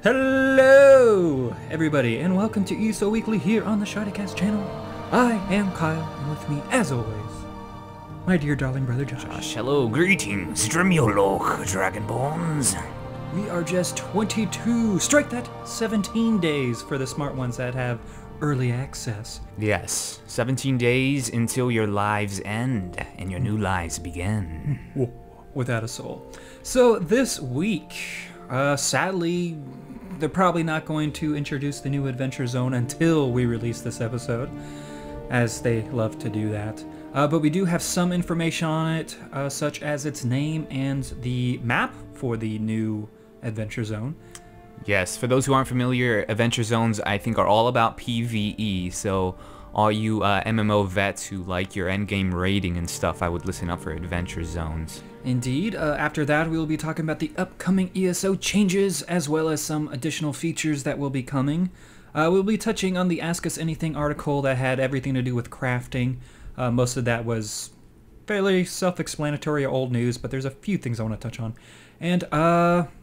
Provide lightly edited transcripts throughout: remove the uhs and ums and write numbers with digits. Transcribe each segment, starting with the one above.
Hello, everybody, and welcome to ESO Weekly here on the ShoddyCast channel. I am Kyle, and with me, as always, my dear darling brother Josh. Hello, greetings, Dremulok, Dragonborns. We are just 17 days for the smart ones that have early access. Yes, 17 days until your lives end and your new lives begin. Whoa, without a soul. So this week, sadly, they're probably not going to introduce the new Adventure Zone until we release this episode, as they love to do that. But we do have some information on it, such as its name and the map for the new Adventure Zone. Yes, for those who aren't familiar, Adventure Zones, I think, are all about PvE, so all you MMO vets who like your endgame raiding and stuff, I would listen up for Adventure Zones. Indeed. After that, we will be talking about the upcoming ESO changes, as well as some additional features that will be coming. We'll be touching on the Ask Us Anything article that had everything to do with crafting. Most of that was fairly self-explanatory, old news, but there's a few things I want to touch on. And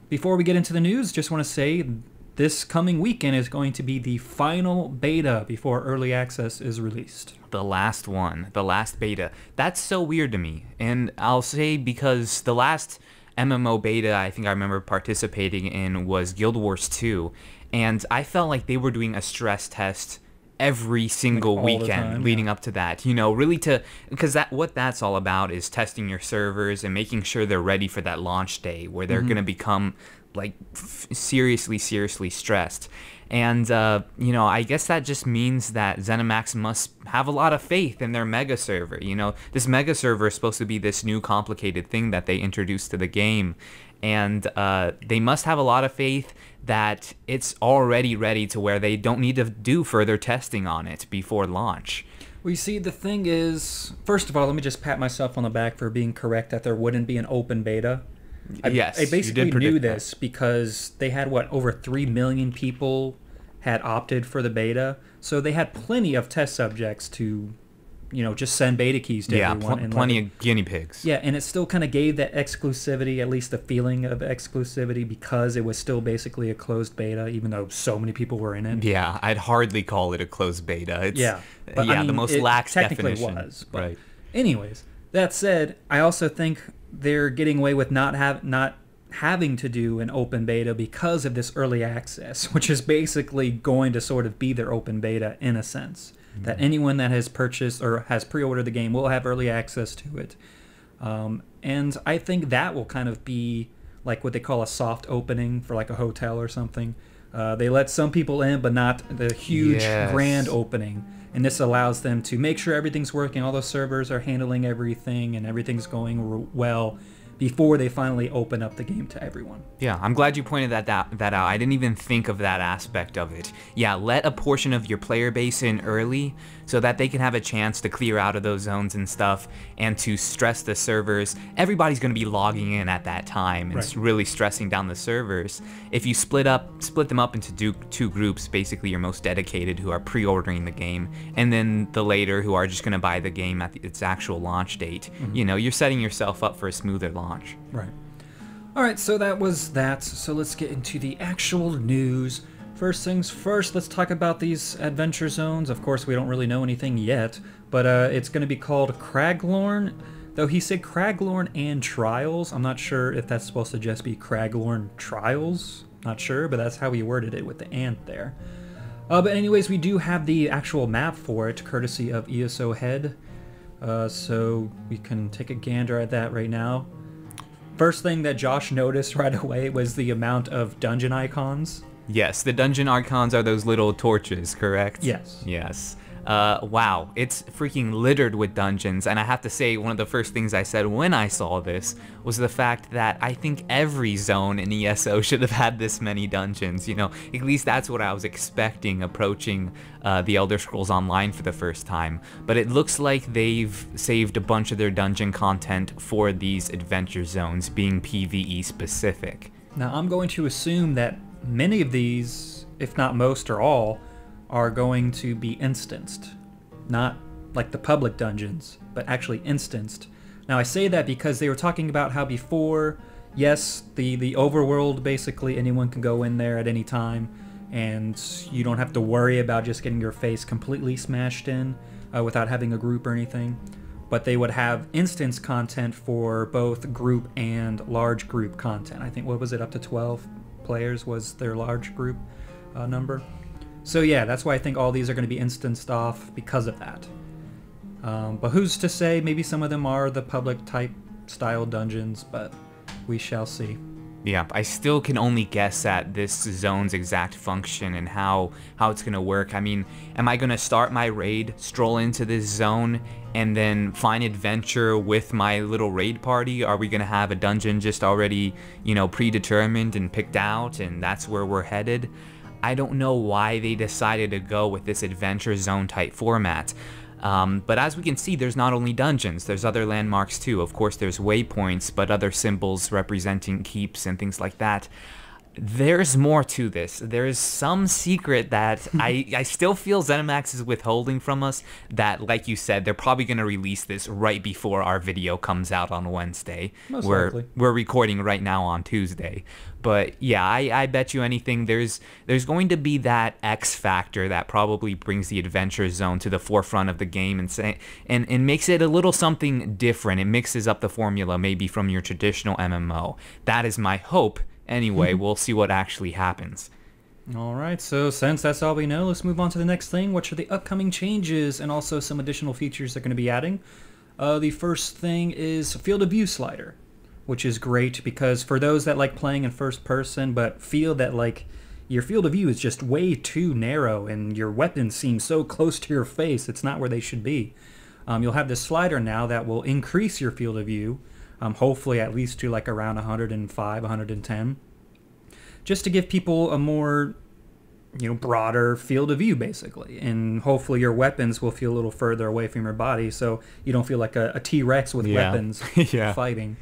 before we get into the news, just want to say this coming weekend is going to be the final beta before early access is released. The last one, the last beta. That's so weird to me. And I'll say because the last MMO beta I think I remember participating in was Guild Wars 2. And I felt like they were doing a stress test every single weekend leading up to that. You know, really because what that's all about is testing your servers and making sure they're ready for that launch day where they're going to become like seriously stressed. And, you know, I guess that just means that ZeniMax must have a lot of faith in their mega server. You know, this mega server is supposed to be this new complicated thing that they introduced to the game. And they must have a lot of faith that it's already ready to where they don't need to do further testing on it before launch. Well, you see, the thing is, first of all, let me just pat myself on the back for being correct that there wouldn't be an open beta. I basically knew this because they had, over 3 million people had opted for the beta. So they had plenty of test subjects to, you know, just send beta keys to everyone. And plenty of guinea pigs. Yeah, and it still kind of gave that exclusivity, at least the feeling of exclusivity, because it was still basically a closed beta, even though so many people were in it. Yeah, I'd hardly call it a closed beta. It's, but yeah, I mean, the most it lax technically definition. Was, but right. Anyways, that said, I also think they're getting away with not having to do an open beta because of this early access, which is basically going to sort of be their open beta in a sense. That anyone that has purchased or has pre-ordered the game will have early access to it. And I think that will kind of be like what they call a soft opening for like a hotel or something. They let some people in, but not the huge grand opening. And this allows them to make sure everything's working, all the servers are handling everything, and everything's going well before they finally open up the game to everyone. Yeah, I'm glad you pointed that out. I didn't even think of that aspect of it. Yeah, let a portion of your player base in early so that they can have a chance to clear out of those zones and stuff and to stress the servers. Everybody's going to be logging in at that time and really stressing down the servers. If you split them up into two groups, basically your most dedicated who are pre-ordering the game, and then the later who are just going to buy the game at its actual launch date, you know, you're setting yourself up for a smoother launch. Right. All right, so that was that. So let's get into the actual news. First things first, let's talk about these adventure zones. Of course, we don't really know anything yet, but it's going to be called Craglorn. Though he said Craglorn and Trials. I'm not sure if that's supposed to just be Craglorn Trials. Not sure, but that's how he worded it with the and there. But anyways, we do have the actual map for it, courtesy of ESO Head. So we can take a gander at that right now. First thing that Josh noticed right away was the amount of dungeon icons. Yes, the dungeon icons are those little torches, correct? Yes. Yes. Wow, it's freaking littered with dungeons, and I have to say one of the first things I said when I saw this was the fact that I think every zone in ESO should have had this many dungeons, you know, at least that's what I was expecting approaching the Elder Scrolls Online for the first time, but it looks like they've saved a bunch of their dungeon content for these adventure zones being PvE specific. Now I'm going to assume that many of these, if not most or all, are going to be instanced. Not like the public dungeons, but actually instanced. Now I say that because they were talking about how before yes, the overworld, basically anyone can go in there at any time, and you don't have to worry about just getting your face completely smashed in without having a group or anything. But they would have instance content for both group and large group content. I think, what was it, up to 12 players was their large group number. So yeah, that's why I think all these are going to be instanced off because of that. But who's to say? Maybe some of them are the public type style dungeons, but we shall see. Yeah, I still can only guess at this zone's exact function and how it's going to work. I mean, am I going to start my raid, stroll into this zone, and then find adventure with my little raid party? Are we going to have a dungeon just already, predetermined and picked out, and that's where we're headed? I don't know why they decided to go with this adventure zone type format. But as we can see, there's not only dungeons, there's other landmarks too. Of course, there's waypoints, but other symbols representing keeps and things like that. There's more to this. There's some secret that I still feel ZeniMax is withholding from us that, like you said, they're probably going to release this right before our video comes out on Wednesday. Most likely. We're recording right now on Tuesday. But yeah, I bet you anything there's going to be that X factor that probably brings the adventure zone to the forefront of the game and makes it a little something different. It mixes up the formula maybe from your traditional MMO. That is my hope. Anyway, we'll see what actually happens. Alright, so since that's all we know, let's move on to the next thing, which are the upcoming changes and also some additional features they're going to be adding. The first thing is field of view slider, which is great because for those that like playing in first person but feel that like your field of view is just way too narrow and your weapons seem so close to your face, it's not where they should be. You'll have this slider now that will increase your field of view, hopefully at least to like around 105, 110, just to give people a more, broader field of view basically, and hopefully your weapons will feel a little further away from your body, so you don't feel like a T-Rex with weapons fighting.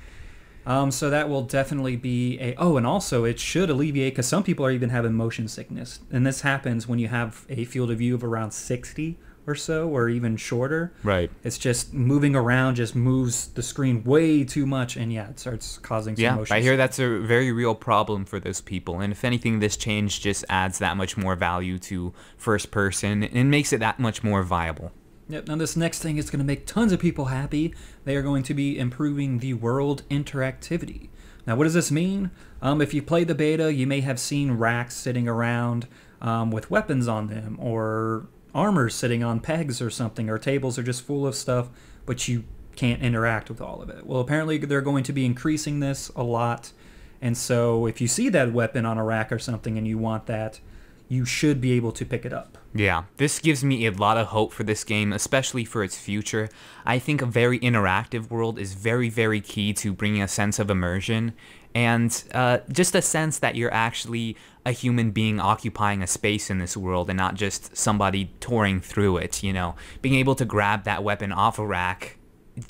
So that will definitely be and also it should alleviate, because some people are even having motion sickness, and this happens when you have a field of view of around 60 or so, or even shorter. Right. It's just moving around just moves the screen way too much, and it starts causing some motion. I hear that's a very real problem for those people, and if anything, this change just adds that much more value to first person and makes it that much more viable. Yep, now this next thing is going to make tons of people happy. They are going to be improving the world interactivity. Now what does this mean? If you play the beta, you may have seen racks sitting around with weapons on them, or armor sitting on pegs or something, or tables are just full of stuff, but you can't interact with all of it. Well, apparently they're going to be increasing this a lot, and so if you see that weapon on a rack or something and you want that, you should be able to pick it up. Yeah, this gives me a lot of hope for this game, especially for its future. I think a very interactive world is very, very key to bringing a sense of immersion, and just a sense that you're actually a human being occupying a space in this world and not just somebody touring through it, Being able to grab that weapon off a rack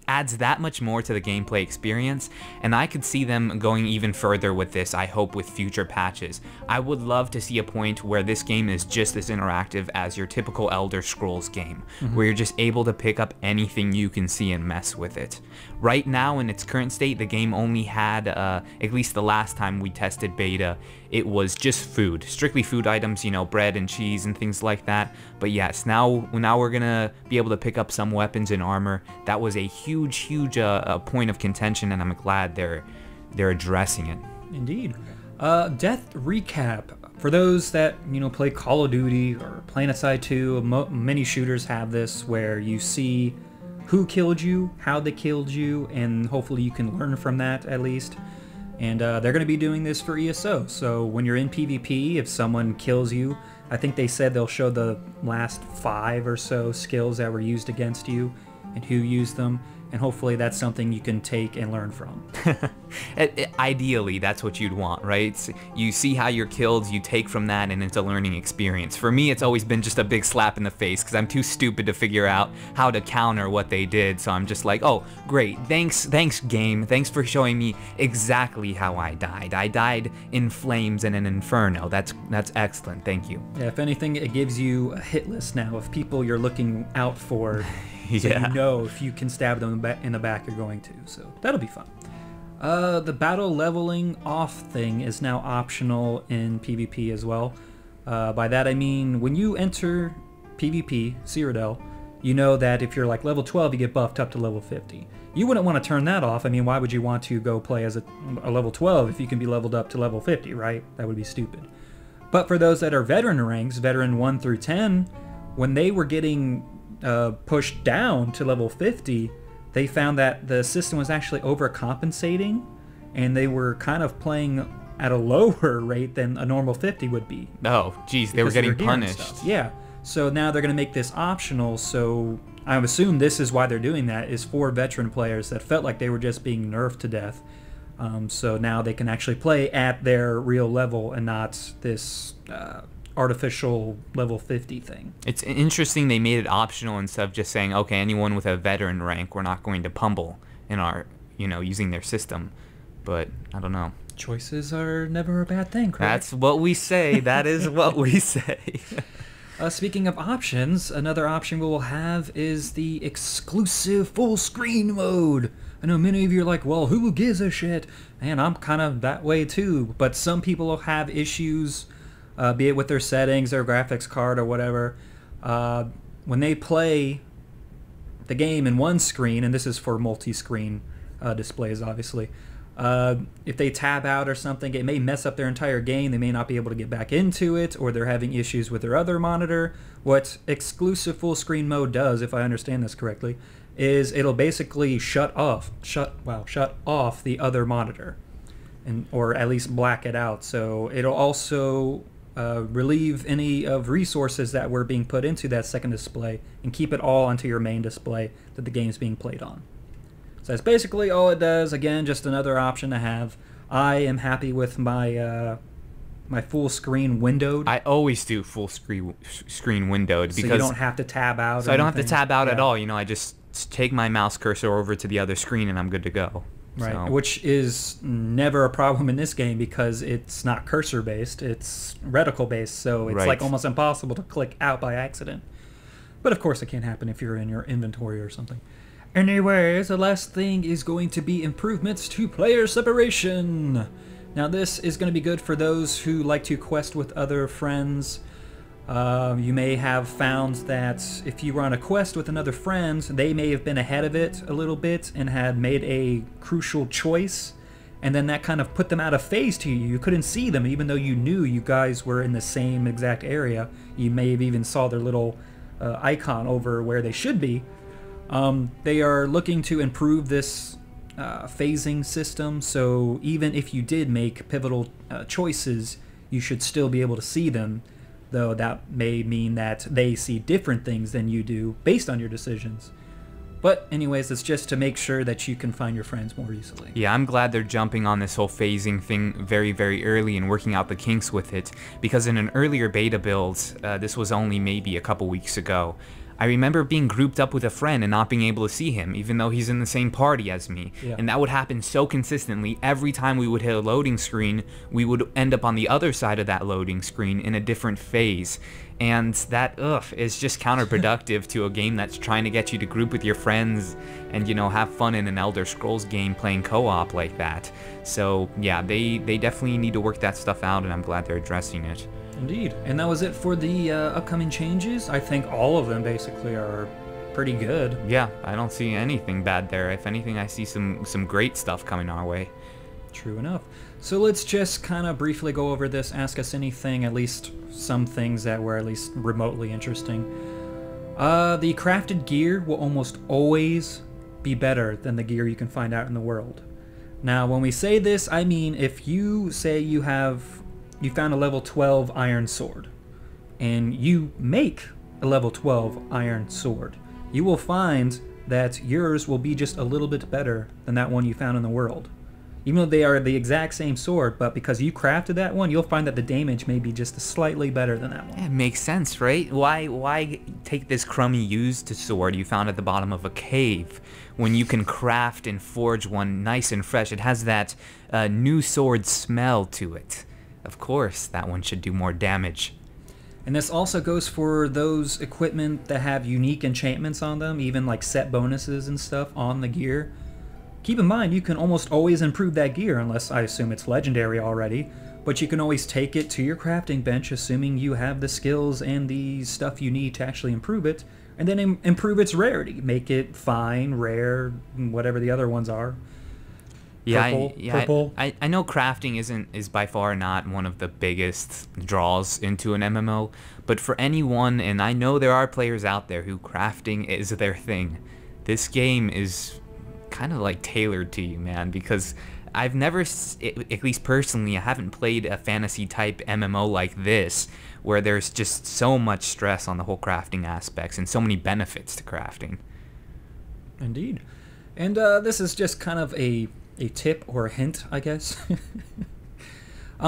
adds that much more to the gameplay experience, and I could see them going even further with this, I hope, with future patches. I would love to see a point where this game is just as interactive as your typical Elder Scrolls game, where you're just able to pick up anything you can see and mess with it. Right now, in its current state, the game only had, at least the last time we tested beta, it was just food, strictly food items, bread and cheese and things like that. But yes, now we're gonna be able to pick up some weapons and armor. That was a huge point of contention, and I'm glad they're addressing it. Indeed. Death recap. For those that play Call of Duty or PlanetSide 2, many shooters have this where you see who killed you, how they killed you, and hopefully you can learn from that at least. And they're going to be doing this for ESO. So when you're in PvP, if someone kills you, I think they said they'll show the last 5 or so skills that were used against you and who used them. And hopefully that's something you can take and learn from. Ideally, that's what you'd want, right? You see how you're killed, you take from that, and it's a learning experience. For me, it's always been just a big slap in the face, because I'm too stupid to figure out how to counter what they did, so I'm just like, oh, great, thanks game, thanks for showing me exactly how I died. I died in flames in an inferno. That's excellent, thank you. Yeah, if anything, it gives you a hit list now of people you're looking out for. So Yeah. you know if you can stab them in the back, you're going to. So that'll be fun. The battle leveling off thing is now optional in PvP as well. By that I mean, when you enter PvP, Cyrodiil, you know that if you're like level 12, you get buffed up to level 50. You wouldn't want to turn that off. I mean, why would you want to go play as a level 12 if you can be leveled up to level 50, right? That would be stupid. But for those that are veteran ranks, veteran 1 through 10, when they were getting pushed down to level 50, they found that the system was actually overcompensating, and they were kind of playing at a lower rate than a normal 50 would be. Oh, geez, they were getting punished. Yeah. So now they're going to make this optional, so I assume this is why they're doing that, is for veteran players that felt like they were just being nerfed to death. So now they can actually play at their real level and not this artificial level 50 thing. It's interesting they made it optional instead of just saying, okay, anyone with a veteran rank, we're not going to pummel in our, using their system. But I don't know. Choices are never a bad thing, correct? That's what we say. That is what we say. Speaking of options, another option we will have is the exclusive full screen mode. I know many of you are like, well, who gives a shit? And I'm kind of that way too. But some people will have issues, be it with their settings, their graphics card, or whatever. When they play the game in one screen, and this is for multi-screen displays, obviously, if they tab out or something, it may mess up their entire game. They may not be able to get back into it, or they're having issues with their other monitor. What exclusive full screen mode does, if I understand this correctly, is it'll basically shut off the other monitor, or at least black it out. So it'll also relieve any of resources that were being put into that second display and keep it all onto your main display that the game's being played on. So that's basically all it does. Again, just another option to have. I am happy with my my full screen windowed. I always do full screen windowed because so you don't have to tab out. So I don't have to tab out at all. I just take my mouse cursor over to the other screen and I'm good to go. Right, so. Which is never a problem in this game because it's not cursor based, it's reticle based, so it's like almost impossible to click out by accident. But of course it can't happen if you're in your inventory or something. Anyways, the last thing is going to be improvements to player separation. Now this is going to be good for those who like to quest with other friends. You may have found that if you were on a quest with another friend, they may have been ahead of it a little bit and had made a crucial choice, and then that kind of put them out of phase to you. You couldn't see them even though you knew you guys were in the same exact area. You may have even saw their little icon over where they should be. They are looking to improve this phasing system, so even if you did make pivotal choices, you should still be able to see them, though that may mean that they see different things than you do based on your decisions. But anyways, it's just to make sure that you can find your friends more easily. Yeah, I'm glad they're jumping on this whole phasing thing very, very early and working out the kinks with it, because in an earlier beta build, this was only maybe a couple weeks ago, I remember being grouped up with a friend and not being able to see him, even though he's in the same party as me. Yeah. And that would happen so consistently. Every time we would hit a loading screen, we would end up on the other side of that loading screen in a different phase. And that, is just counterproductive to a game that's trying to get you to group with your friends and, have fun in an Elder Scrolls game playing co-op like that. So, yeah, they definitely need to work that stuff out, and I'm glad they're addressing it. Indeed. And that was it for the upcoming changes. I think all of them basically are pretty good. Yeah, I don't see anything bad there. If anything, I see some great stuff coming our way. True enough. So let's just kind of briefly go over this Ask Us Anything, at least some things that were at least remotely interesting. The crafted gear will almost always be better than the gear you can find out in the world. Now, when we say this, I mean if you say you found a level 12 iron sword, and you make a level 12 iron sword, you will find that yours will be just a little bit better than that one you found in the world. Even though they are the exact same sword, but because you crafted that one, you'll find that the damage may be just slightly better than that one. It makes sense, right? Why take this crummy used sword you found at the bottom of a cave when you can craft and forge one nice and fresh? It has that new sword smell to it. Of course, that one should do more damage. And this also goes for those equipment that have unique enchantments on them, even like set bonuses and stuff on the gear. keep in mind, you can almost always improve that gear, unless I assume it's legendary already. But you can always take it to your crafting bench, assuming you have the skills and the stuff you need to actually improve it, and then improve its rarity. Make it fine, rare, whatever the other ones are. Purple. I know crafting is by far not one of the biggest draws into an MMO, but for anyone, and I know there are players out there who crafting is their thing, this game is kind of like tailored to you, man, because I've never, at least personally, I haven't played a fantasy type MMO like this, where there's just so much stress on the whole crafting aspects and so many benefits to crafting. Indeed. And this is just kind of a tip or a hint, I guess.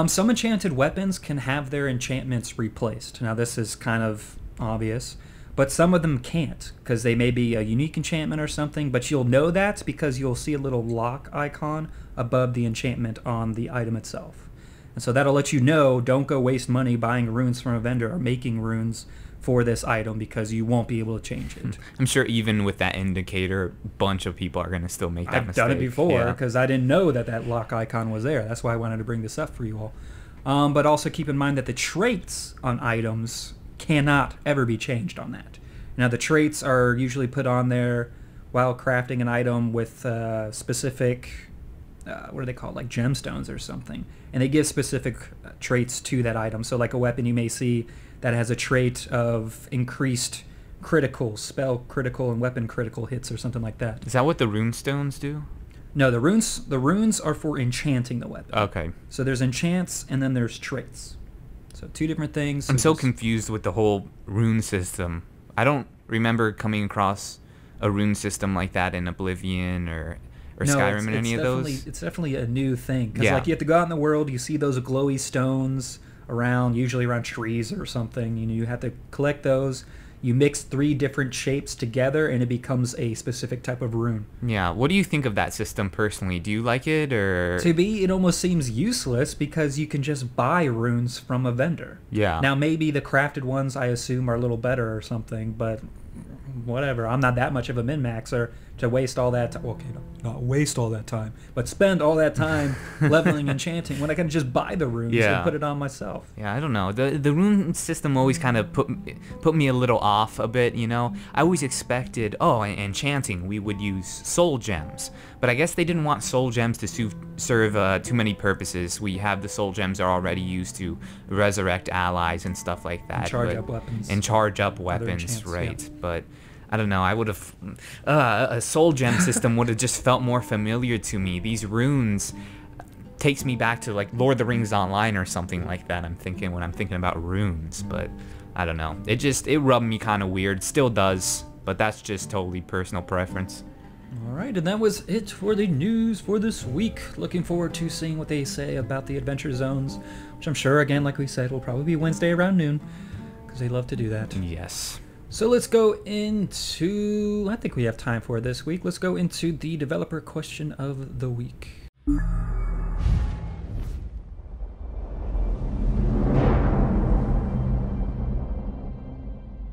Some enchanted weapons can have their enchantments replaced. Now this is kind of obvious, but some of them can't, because they may be a unique enchantment or something, but you'll know that because you'll see a little lock icon above the enchantment on the item itself. And so that'll let you know, don't go waste money buying runes from a vendor or making runes for this item, because you won't be able to change it. I'm sure even with that indicator, a bunch of people are going to still make that mistake. I've done it before, because I didn't know that lock icon was there. That's why I wanted to bring this up for you all. But also keep in mind that the traits on items cannot ever be changed on that. Now the traits are usually put on there while crafting an item with specific, what are they called, like gemstones or something. And they give specific traits to that item. So like a weapon you may see that has a trait of increased critical, spell critical, and weapon critical hits or something like that. Is that what the rune stones do? No, the runes are for enchanting the weapon. Okay. So there's enchants and then there's traits. So two different things. I'm so confused with the whole rune system. I don't remember coming across a rune system like that in Oblivion or Skyrim and any of those. It's definitely a new thing. Because like you have to go out in the world, you see those glowy stones around, usually around trees or something. You know, you have to collect those. You mix 3 different shapes together, and it becomes a specific type of rune. Yeah. What do you think of that system personally? Do you like it, or? To me, it almost seems useless because you can just buy runes from a vendor. Yeah. Now, maybe the crafted ones, I assume, are a little better or something, but whatever. I'm not that much of a min-maxer to waste all that time. Okay, not waste all that time, but spend all that time leveling enchanting when I can just buy the runes and put it on myself. Yeah, I don't know. The rune system always kind of put me a little off a bit, you know? I always expected, enchanting, we would use soul gems. But I guess they didn't want soul gems to serve too many purposes. We have the soul gems are already used to resurrect allies and stuff like that. And charge up weapons. Right. Yeah. But I don't know, I would have, a soul gem system would have just felt more familiar to me. These runes takes me back to like Lord of the Rings Online or something like that, I'm thinking when I'm thinking about runes, but I don't know. It rubbed me kind of weird, still does, but that's just totally personal preference. Alright, and that was it for the news for this week. Looking forward to seeing what they say about the adventure zones, which I'm sure, again, like we said, will probably be Wednesday around noon, because they love to do that. Yes. So let's go into, I think we have time for it this week. Let's go into the developer question of the week.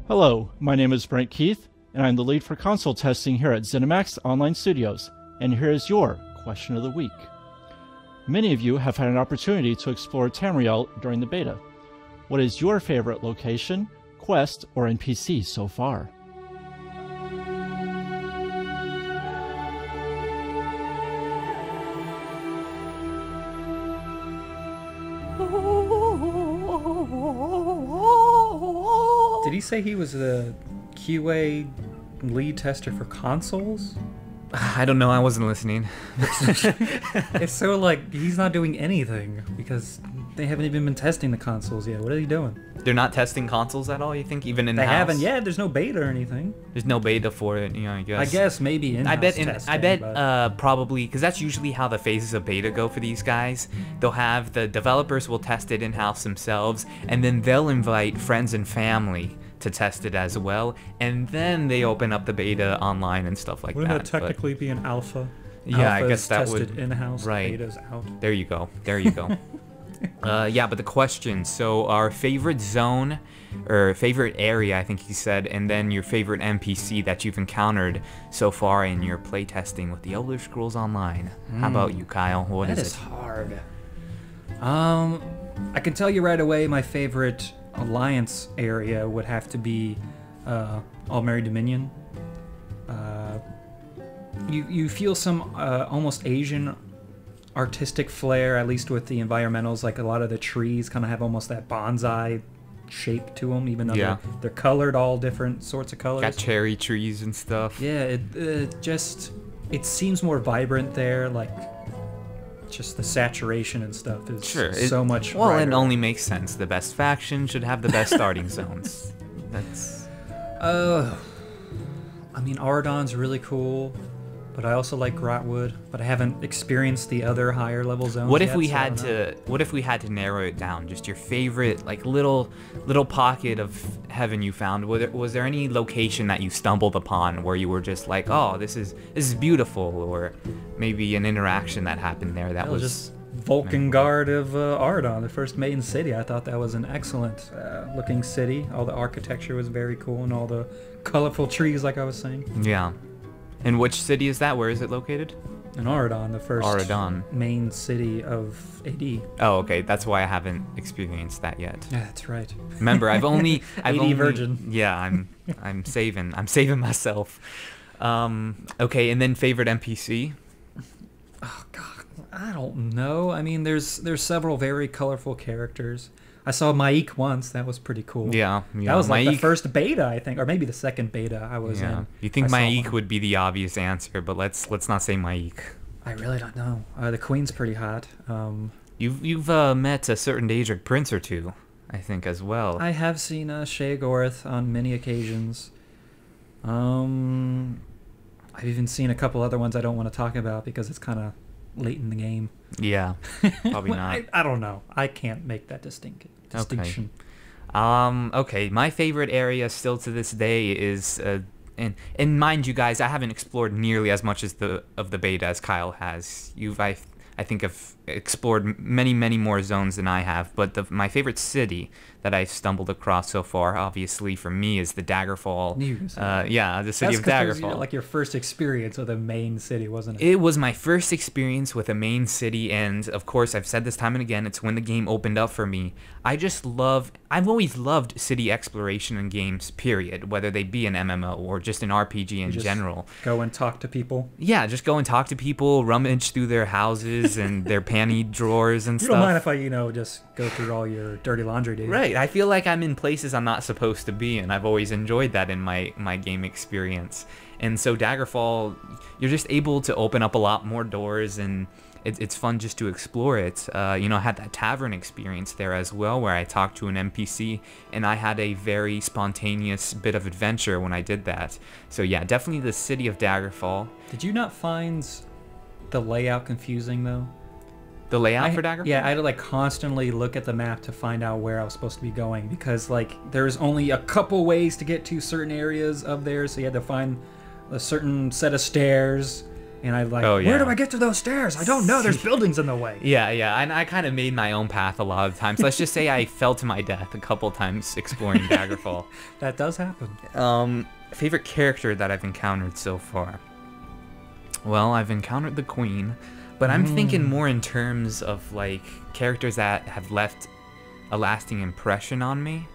Hello, my name is Brent Keith, and I'm the lead for console testing here at ZeniMax Online Studios, and here is your question of the week. Many of you have had an opportunity to explore Tamriel during the beta. What is your favorite location, quest, or NPC so far? Did he say he was the QA lead tester for consoles? I don't know, I wasn't listening. It's so like, he's not doing anything, because they haven't even been testing the consoles yet. What are they doing? They're not testing consoles at all, you think? Even in-house? They haven't yet. There's no beta or anything. There's no beta for it, you know, I guess. I guess maybe in-house testing. I bet probably, because that's usually how the phases of beta go for these guys. They'll have, the developers will test it in-house themselves, and then they'll invite friends and family to test it as well, and then they open up the beta online and stuff like Wouldn't that. Wouldn't that technically be an alpha? Yeah, Alpha's I guess that tested would in-house, right. beta's out. There you go. There you go. Yeah, but the question, so our favorite zone, or favorite area, I think he said, and then your favorite NPC that you've encountered so far in your playtesting with the Elder Scrolls Online. How about you, Kyle? What is That is it? hard. I can tell you right away my favorite Alliance area would have to be All-Mary Dominion. You feel some almost Asian artistic flair, at least with the environmentals. Like a lot of the trees kind of have almost that bonsai shape to them, even though they're colored all different sorts of colors. Got cherry trees and stuff. Yeah, it seems more vibrant there. Like just the saturation and stuff is so much. Well, brighter. it only makes sense. The best faction should have the best starting zones. That's. I mean, Aradon's really cool, but I also like Grotwood. But I haven't experienced the other higher level zones. What if yet, we so I had don't know. to? What if we had to narrow it down? Just your favorite, like little pocket of heaven you found. Was there any location that you stumbled upon where you were just like, oh, this is beautiful, or maybe an interaction that happened there that was just Vulcan-Guard of Aradon, the first main city. I thought that was an excellent looking city. All the architecture was very cool, and all the colorful trees, like I was saying. Yeah. And which city is that? Where is it located? In Aradon, the first Aradon. main city of AD. Oh, okay. That's why I haven't experienced that yet. Yeah, that's right. Remember, I've only virgin. Yeah, I'm saving myself. Okay, and then favorite NPC. Oh God, I don't know. I mean, there's several very colorful characters. I saw Maik once. That was pretty cool. Yeah. That was like the first beta, I think, or maybe the second beta I was in. You think I saw Maik one. would be the obvious answer, but let's not say Maik. I really don't know. The Queen's pretty hot. You've met a certain Daedric prince or two, I think, as well. I have seen Sheogorath on many occasions. I've even seen a couple other ones I don't want to talk about because it's kind of late in the game. Yeah, probably not. I don't know. I can't make that distinction. Okay, my favorite area still to this day is, and mind you guys, I haven't explored nearly as much as the beta as Kyle has. I think have explored many more zones than I have, but my favorite city that I've stumbled across so far, obviously for me, is the Daggerfall. The city of Daggerfall. That's like your first experience with a main city, wasn't it? It was my first experience with a main city, and of course, I've said this time and again, it's when the game opened up for me. I've always loved city exploration in games, period, whether they be an MMO or just an RPG in general. Go and talk to people. Yeah, just go and talk to people, rummage through their houses and their panty drawers and You stuff. don't mind if I, just go through all your dirty laundry, do you? Right, I feel like I'm in places I'm not supposed to be, and I've always enjoyed that in my game experience. And so Daggerfall, you're just able to open up a lot more doors, and it's fun just to explore it. I had that tavern experience there as well, where I talked to an NPC, and I had a very spontaneous bit of adventure when I did that. So yeah, definitely the city of Daggerfall. Did you not find the layout confusing, though? The layout for Daggerfall? Yeah, I had to constantly look at the map to find out where I was supposed to be going, because there's only a couple ways to get to certain areas of there, so you had to find a certain set of stairs, and where do I get to those stairs? I don't know, there's buildings in the way. Yeah, and I kind of made my own path a lot of times. Let's just say I fell to my death a couple times exploring Daggerfall. That does happen. Favorite character that I've encountered so far? Well, I've encountered the Queen, but I'm thinking more in terms of characters that have left a lasting impression on me.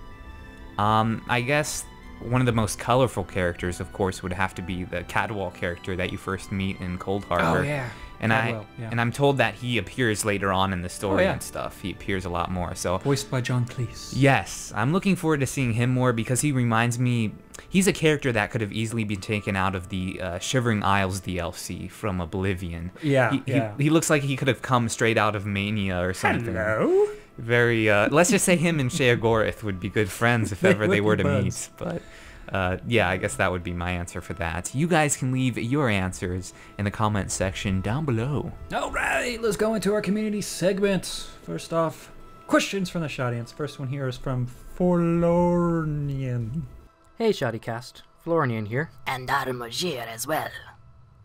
I guess one of the most colorful characters, of course, would have to be the Cadwall character that you first meet in Cold Harbor. Oh yeah. And Cadwell, and I'm told that he appears later on in the story yeah. and stuff. He appears a lot more. So Voiced by John Cleese. yes, I'm looking forward to seeing him more because he reminds me. He's a character that could have easily been taken out of the Shivering Isles DLC from Oblivion. Yeah, He looks like he could have come straight out of Mania or something. Hello? Very. Let's just say him and Sheogorath would be good friends if ever they were to meet. But yeah, I guess that would be my answer for that. You guys can leave your answers in the comment section down below. All right, let's go into our community segment. First off, questions from the audience. First one here is from Forlornian. Hey ShoddyCast, Florian here. And Armagir as well.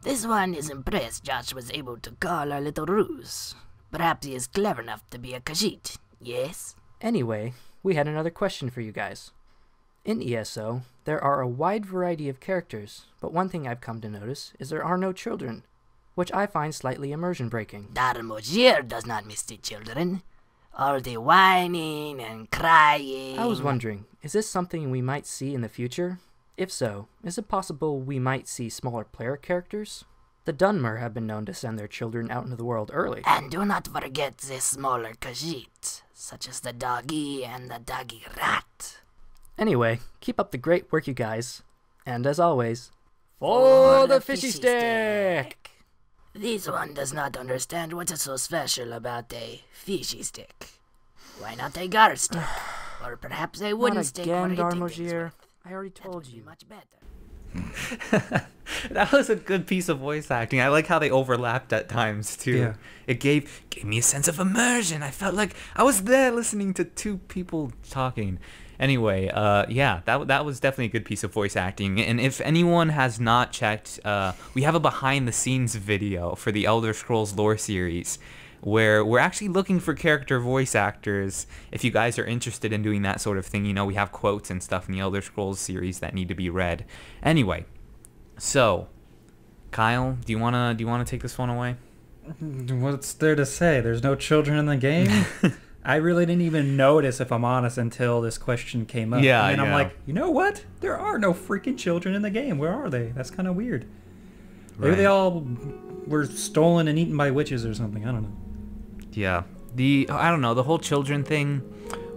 This one is impressed Josh was able to call our little ruse. Perhaps he is clever enough to be a Khajiit, yes? Anyway, we had another question for you guys. In ESO, there are a wide variety of characters, but one thing I've come to notice is there are no children, which I find slightly immersion-breaking. Darmojir does not mistreat children. All the whining and crying. I was wondering, is this something we might see in the future? If so, is it possible we might see smaller player characters? The Dunmer have been known to send their children out into the world early. And do not forget the smaller Khajiit, such as the doggy and the doggy rat. Anyway, keep up the great work, you guys. And as always, for the fishy stick! This one does not understand what is so special about a fishy stick. Why not a gar stick? Or perhaps a wooden Not stick again, for hitting things Darmojir. with. I already That told would be you. much better. That was a good piece of voice acting. I like how they overlapped at times too. Yeah. It gave me a sense of immersion. I felt like I was there listening to two people talking. Anyway, yeah, that was definitely a good piece of voice acting. And if anyone has not checked, we have a behind the scenes video for the Elder Scrolls lore series, where we're actually looking for character voice actors. If you guys are interested in doing that sort of thing, you know, we have quotes and stuff in the Elder Scrolls series that need to be read. Anyway, so Kyle, do you wanna take this one away? What's there to say? There's no children in the game. I really didn't even notice, if I'm honest, until this question came up. Yeah, and then I'm yeah. like, you know what? There are no freaking children in the game. Where are they? That's kind of weird. Maybe they Right. all were stolen and eaten by witches or something. I don't know. Yeah. I don't know, the whole children thing,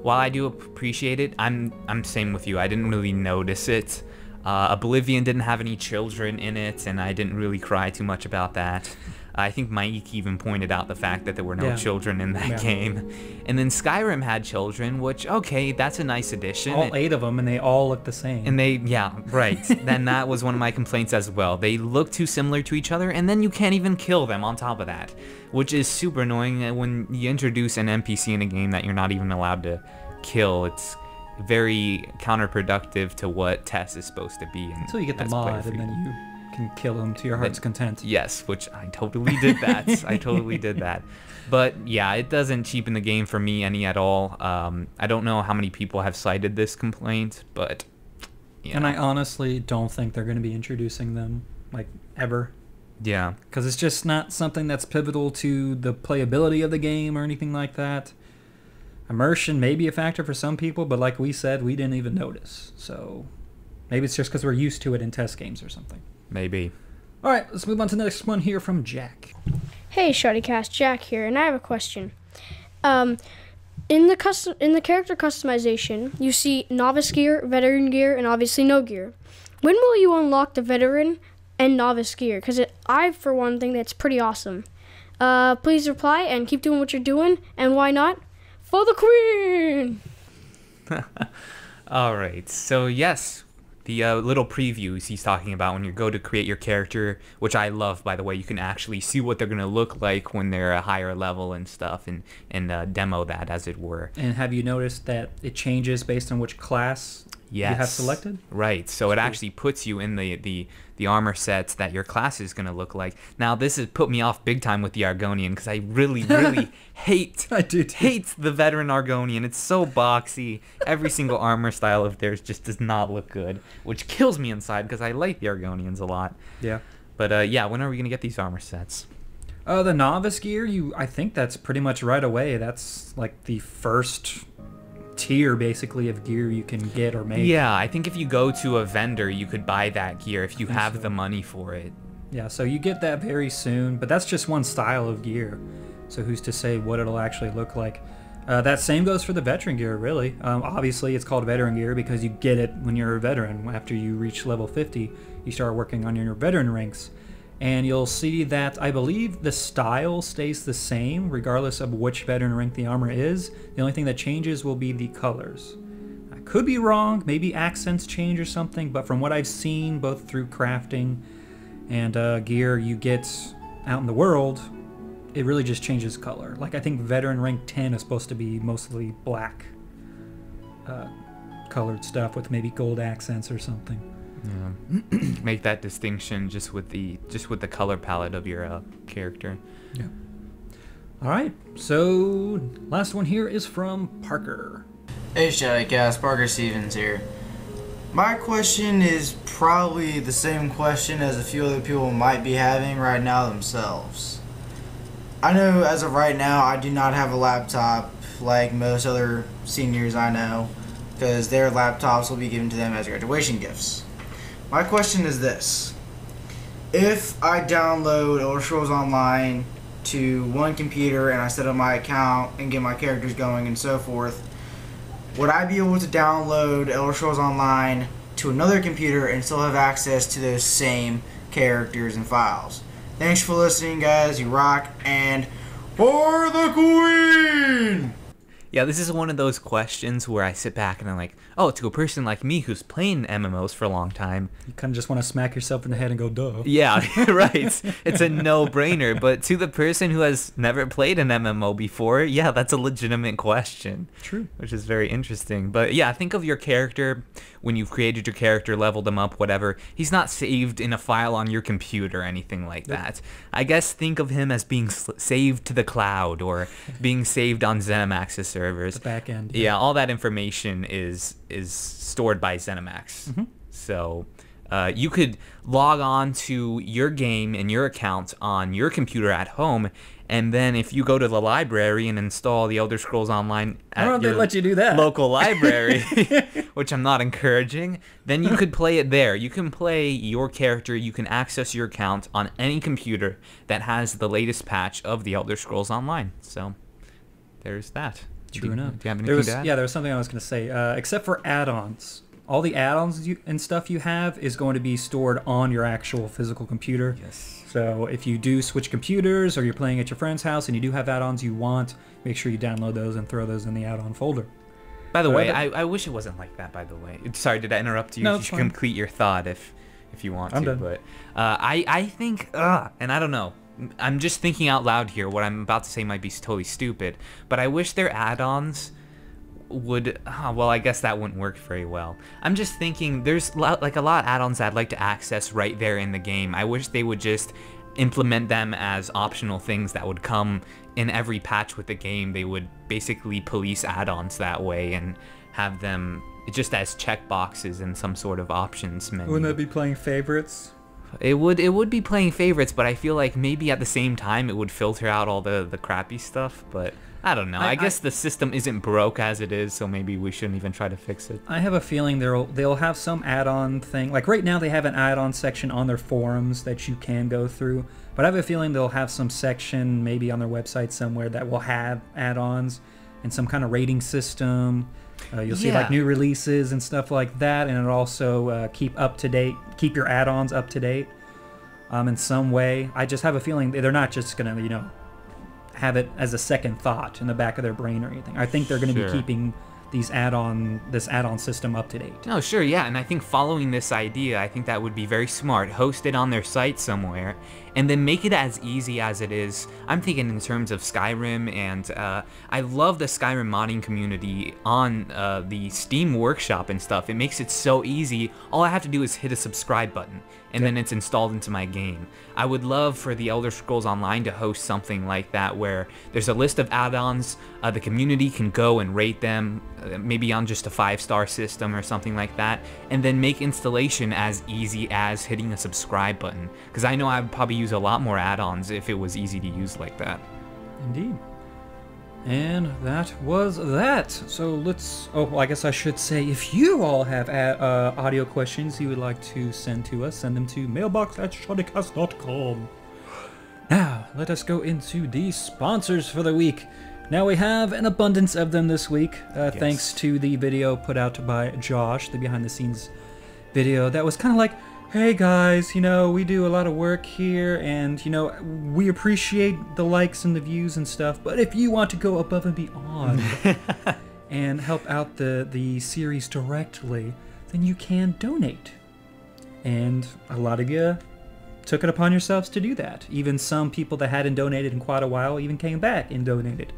while I do appreciate it, I'm same with you. I didn't really notice it. Oblivion didn't have any children in it, and I didn't really cry too much about that. I think Mike even pointed out the fact that there were no Yeah. children in that Yeah. game. And then Skyrim had children, which, okay, that's a nice addition. All 8 of them, and they all look the same. And yeah, right. Then that was one of my complaints as well. They look too similar to each other, and then you can't even kill them on top of that, which is super annoying when you introduce an NPC in a game that you're not even allowed to kill. It's very counterproductive to what Tess is supposed to be. Until you get the as player mod, and freedom. then you can kill them to your heart's content. Yes, which I totally did that. I totally did that. But yeah, it doesn't cheapen the game for me any at all. I don't know how many people have cited this complaint, but yeah. And I honestly don't think they're going to be introducing them, like, ever. Yeah. Because it's just not something that's pivotal to the playability of the game or anything like that. Immersion may be a factor for some people, but like we said, we didn't even notice. So maybe it's just because we're used to it in test games or something. Maybe. All right, let's move on to the next one here from Jack. Hey, ShoddyCast, Jack here, and I have a question. In the character customization, you see novice gear, veteran gear, and obviously no gear. When will you unlock the veteran and novice gear? Because I, for one, think that's pretty awesome. Please reply and keep doing what you're doing, and why not? For the Queen! All right. So yes, the little previews he's talking about when you go to create your character, which I love, by the way. You can actually see what they're going to look like when they're a higher level and stuff, and demo that, as it were. And have you noticed that it changes based on which class you have selected? Right. So it actually puts you in the armor sets that your class is going to look like. Now, this has put me off big time with the Argonian, because I really, really hate the veteran Argonian. It's so boxy. Every single armor style of theirs just does not look good, which kills me inside because I like the Argonians a lot. Yeah. But yeah, when are we going to get these armor sets? The novice gear, I think that's pretty much right away. That's like the first tier, basically, of gear you can get or make. Yeah, I think if you go to a vendor, you could buy that gear if you have the money for it. Yeah, so you get that very soon, but that's just one style of gear. So who's to say what it'll actually look like? That same goes for the veteran gear, really. Obviously, it's called veteran gear because you get it when you're a veteran. After you reach level 50, you start working on your veteran ranks. And you'll see that I believe the style stays the same regardless of which veteran rank the armor is. The only thing that changes will be the colors. I could be wrong, maybe accents change or something, but from what I've seen both through crafting and gear you get out in the world, it really just changes color. Like, I think veteran rank 10 is supposed to be mostly black colored stuff with maybe gold accents or something. Yeah. Make that distinction just with the color palette of your character. Yeah. All right, so last one here is from Parker. Hey ShoddyCast, Parker Stevens here. My question is probably the same question as a few other people might be having right now themselves. I know as of right now I do not have a laptop like most other seniors I know, because their laptops will be given to them as graduation gifts. My question is this. If I download Elder Scrolls Online to one computer and I set up my account and get my characters going and so forth, would I be able to download Elder Scrolls Online to another computer and still have access to those same characters and files? Thanks for listening, guys. You rock, and for the Queen! Yeah, this is one of those questions where I sit back and I'm like, oh, to a person like me who's playing MMOs for a long time. You kind of just want to smack yourself in the head and go, duh. Yeah, right. It's a no-brainer. But to the person who has never played an MMO before, yeah, that's a legitimate question. True. Which is very interesting. But yeah, think of your character when you've created your character, leveled him up, whatever. He's not saved in a file on your computer or anything like that. I guess think of him as being saved to the cloud or being saved on ZeniMax's servers. The back end. Yeah, all that information is stored by ZeniMax. Mm-hmm. So you could log on to your game and your account on your computer at home, and then if you go to the library and install the Elder Scrolls Online Why at don't they your let you do that? local library, which I'm not encouraging, then you could play it there. You can play your character, you can access your account on any computer that has the latest patch of the Elder Scrolls Online. So there's that. True enough. Do you have anything to add? Yeah, there was something I was going to say. Except for add-ons. All the add-ons and stuff you have is going to be stored on your actual physical computer. Yes. So if you do switch computers or you're playing at your friend's house and you do have add-ons you want, make sure you download those and throw those in the add-on folder. By the way, I wish it wasn't like that, by the way. Sorry, did I interrupt you? No, You it's should fine. complete your thought if you want I'm to. done. But I think, and I don't know. I'm just thinking out loud here. What I'm about to say might be totally stupid, but I wish their add-ons would, well, I guess that wouldn't work very well. I'm just thinking there's like a lot of add-ons I'd like to access right there in the game. I wish they would just implement them as optional things that would come in every patch with the game. They would basically police add-ons that way and have them just as checkboxes in some sort of options menu. Wouldn't that be playing favorites? It would be playing favorites, but I feel like maybe at the same time it would filter out all the crappy stuff, but I don't know. I guess the system isn't broke as it is, so maybe we shouldn't even try to fix it. I have a feeling they'll have some add-on thing. Like right now they have an add-on section on their forums that you can go through, but I have a feeling they'll have some section maybe on their website somewhere that will have add-ons and some kind of rating system. You'll see like new releases and stuff like that, and it'll also keep your add-ons up to date in some way. I just have a feeling they're not just gonna, have it as a second thought in the back of their brain or anything. I think they're gonna be keeping this add-on system up to date. No, sure, yeah, and I think following this idea, I think that would be very smart. Host it on their site somewhere, and then make it as easy as it is. I'm thinking in terms of Skyrim, and I love the Skyrim modding community on the Steam Workshop and stuff. It makes it so easy. All I have to do is hit a subscribe button, and then it's installed into my game. I would love for the Elder Scrolls Online to host something like that, where there's a list of add-ons, the community can go and rate them, maybe on just a 5-star system or something like that, and then make installation as easy as hitting a subscribe button. Because I know I would probably use a lot more add-ons if it was easy to use like that. Indeed. And that was that. So I guess I should say, if you all have audio questions you would like to send to us, send them to mailbox@ShoddyCast.com. Now, let us go into the sponsors for the week. Now we have an abundance of them this week, thanks to the video put out by Josh, the behind-the-scenes video that was kind of like, hey guys, we do a lot of work here, and we appreciate the likes and the views and stuff, but if you want to go above and beyond and help out the series directly, then you can donate. And a lot of you took it upon yourselves to do that. Even some people that hadn't donated in quite a while even came back and donated.